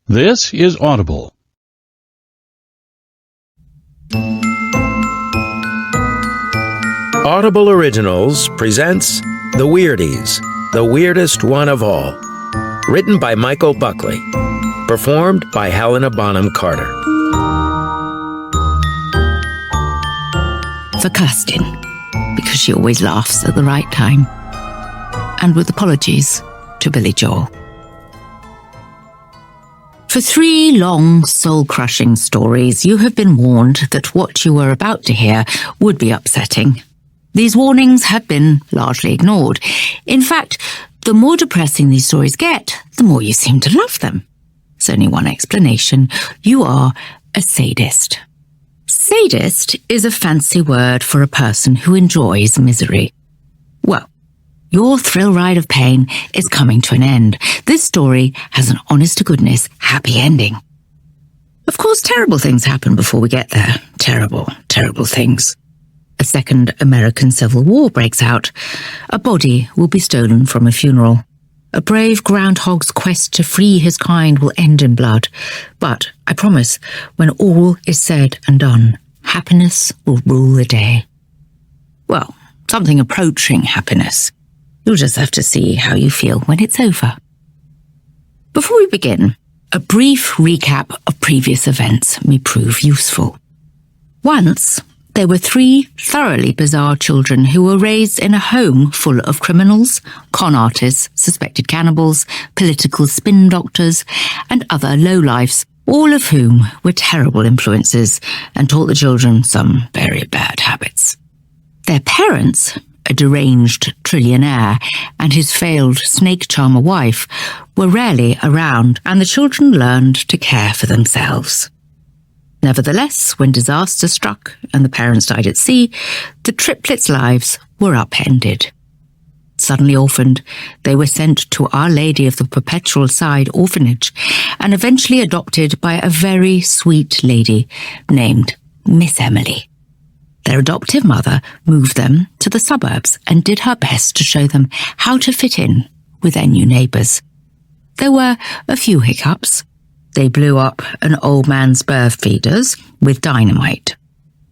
This is Audible. Audible Originals presents The Weirdies, the weirdest one of all. Written by Michael Buckley. Performed by Helena Bonham Carter. For Kirsten, because she always laughs at the right time. And with apologies to Billy Joel. For 3 long, soul-crushing stories, you have been warned that what you were about to hear would be upsetting. These warnings have been largely ignored. In fact, the more depressing these stories get, the more you seem to love them. There's only one explanation. You are a sadist. Sadist is a fancy word for a person who enjoys misery. Well, your thrill ride of pain is coming to an end. This story has an honest-to-goodness happy ending. Of course, terrible things happen before we get there. Terrible, terrible things. A second American Civil War breaks out. A body will be stolen from a funeral. A brave groundhog's quest to free his kind will end in blood. But I promise, when all is said and done, happiness will rule the day. Well, something approaching happiness. You'll just have to see how you feel when it's over. Before we begin, a brief recap of previous events may prove useful. Once, there were 3 thoroughly bizarre children who were raised in a home full of criminals, con artists, suspected cannibals, political spin doctors, and other lowlifes, all of whom were terrible influences and taught the children some very bad habits. Their parents, a deranged trillionaire, and his failed snake charmer wife, were rarely around, and the children learned to care for themselves. Nevertheless, when disaster struck and the parents died at sea, the triplets' lives were upended. Suddenly orphaned, they were sent to Our Lady of the Perpetual Side orphanage and eventually adopted by a very sweet lady named Miss Emily. Their adoptive mother moved them to the suburbs and did her best to show them how to fit in with their new neighbours. There were a few hiccups. They blew up an old man's bird feeders with dynamite.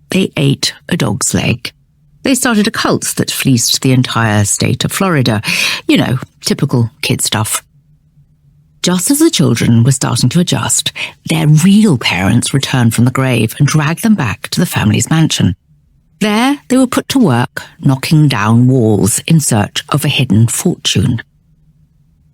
They ate a dog's leg. They started a cult that fleeced the entire state of Florida. You know, typical kid stuff. Just as the children were starting to adjust, their real parents returned from the grave and dragged them back to the family's mansion. There, they were put to work, knocking down walls in search of a hidden fortune.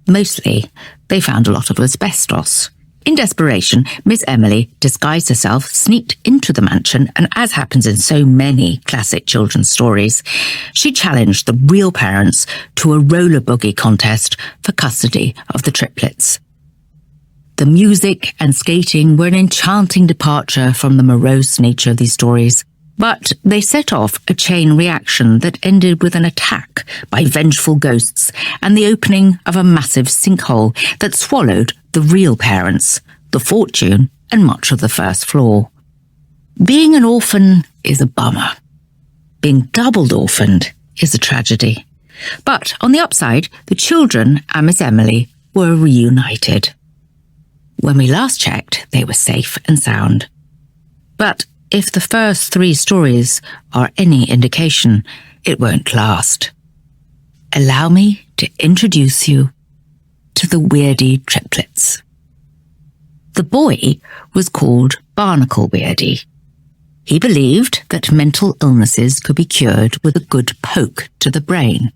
Mostly, they found a lot of asbestos. In desperation, Miss Emily disguised herself, sneaked into the mansion, and as happens in so many classic children's stories, she challenged the real parents to a roller boogie contest for custody of the triplets. The music and skating were an enchanting departure from the morose nature of these stories. But they set off a chain reaction that ended with an attack by vengeful ghosts and the opening of a massive sinkhole that swallowed the real parents, the fortune, and much of the first floor. Being an orphan is a bummer. Being doubled orphaned is a tragedy. But on the upside, the children and Miss Emily were reunited. When we last checked, they were safe and sound. But if the first 3 stories are any indication, it won't last. Allow me to introduce you to the Weirdie triplets. The boy was called Barnacle Weirdie. He believed that mental illnesses could be cured with a good poke to the brain.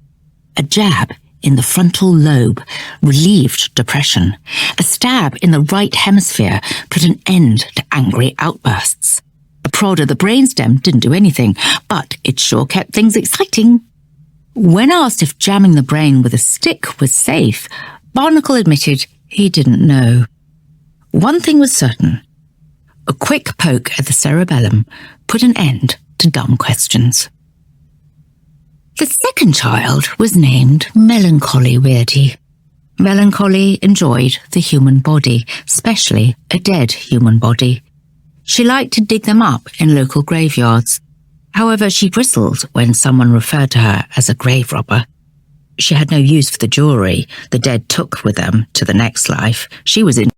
A jab in the frontal lobe relieved depression. A stab in the right hemisphere put an end to angry outbursts. A prod of the brainstem didn't do anything, but it sure kept things exciting. When asked if jamming the brain with a stick was safe, Barnacle admitted he didn't know. One thing was certain. A quick poke at the cerebellum put an end to dumb questions. The second child was named Melancholy Weirdie. Melancholy enjoyed the human body, especially a dead human body. She liked to dig them up in local graveyards. However, she bristled when someone referred to her as a grave robber. She had no use for the jewelry the dead took with them to the next life. She was in